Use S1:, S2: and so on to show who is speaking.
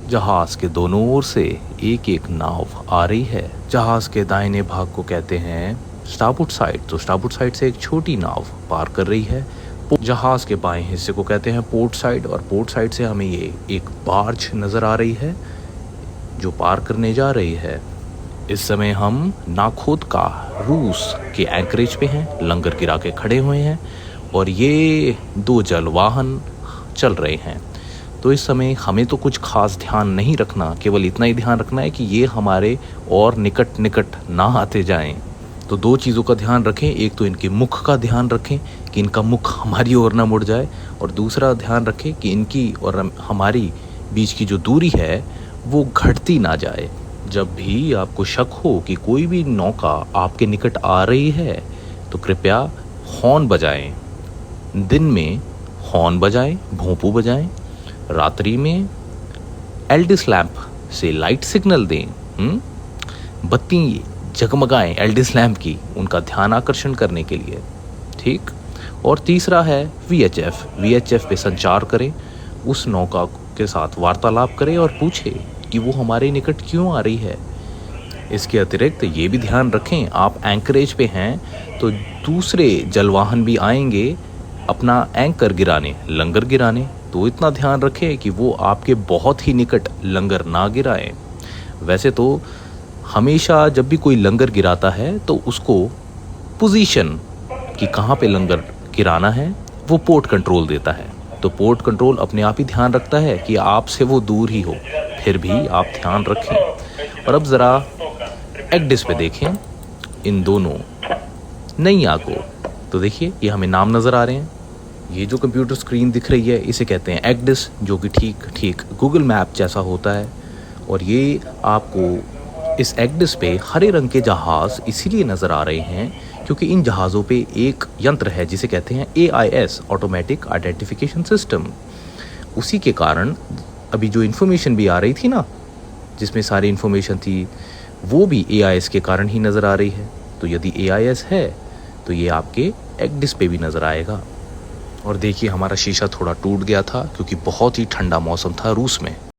S1: जहाज के दोनों ओर से एक एक नाव आ रही है। जहाज के दाहिने भाग को कहते हैं स्टारबोर्ड साइड, तो स्टारबोर्ड साइड से एक छोटी नाव पार कर रही है। जहाज के बाएं हिस्से को कहते हैं पोर्ट साइड, और पोर्ट साइड से हमें ये एक बार्ज नज़र आ रही है जो पार करने जा रही है। इस समय हम नाखोदका रूस के एंकरेज पे हैं, लंगर गिरा के खड़े हुए हैं और ये 2 जल वाहन चल रहे हैं। तो इस समय हमें तो कुछ खास ध्यान नहीं रखना, केवल इतना ही ध्यान रखना है कि ये हमारे और निकट निकट ना आते जाएं। तो 2 चीज़ों का ध्यान रखें, एक तो इनके मुख का ध्यान रखें कि इनका मुख हमारी ओर ना मुड़ जाए, और दूसरा ध्यान रखें कि इनकी और हमारी बीच की जो दूरी है वो घटती ना जाए। जब भी आपको शक हो कि कोई भी नौका आपके निकट आ रही है तो कृपया हॉर्न बजाएं। दिन में हॉर्न बजाएं, भोंपू बजाएं, रात्रि में एलडीएस लैंप से लाइट सिग्नल दें, बत्ती जगमगाएं एलडीएस लैंप की, उनका ध्यान आकर्षण करने के लिए, ठीक। और तीसरा है वीएचएफ पे संचार करें, उस नौका के साथ वार्तालाप करें और पूछें कि वो हमारे निकट क्यों आ रही है। इसके अतिरिक्त ये भी ध्यान रखें, आप एंकरेज पे हैं तो दूसरे जलवाहन भी आएंगे अपना एंकर गिराने, लंगर गिराने, तो इतना ध्यान रखें कि वो आपके बहुत ही निकट लंगर ना गिराएं। वैसे तो हमेशा जब भी कोई लंगर गिराता है तो उसको पोजीशन कि कहाँ पे लंगर गिराना है वो पोर्ट कंट्रोल देता है, तो पोर्ट कंट्रोल अपने आप ही ध्यान रखता है कि आपसे वो दूर ही हो, फिर भी आप ध्यान रखें। और अब ज़रा एक्डिस पे देखें इन दोनों नैया को, तो देखिए ये हमें नाम नज़र आ रहे हैं। ये जो कंप्यूटर स्क्रीन दिख रही है इसे कहते हैं एक्डिस, जो कि ठीक गूगल मैप जैसा होता है। और ये आपको इस एक्डिस पे हरे रंग के जहाज़ इसीलिए नज़र आ रहे हैं क्योंकि इन जहाज़ों पे एक यंत्र है जिसे कहते हैं AIS, ऑटोमेटिक आइडेंटिफिकेशन सिस्टम। उसी के कारण अभी जो इन्फॉर्मेशन भी आ रही थी ना, जिसमें सारी इन्फॉर्मेशन थी, वो भी AIS के कारण ही नज़र आ रही है। तो यदि AIS है तो ये आपके एक्डिस पे भी नज़र आएगा। और देखिए हमारा शीशा थोड़ा टूट गया था क्योंकि बहुत ही ठंडा मौसम था रूस में।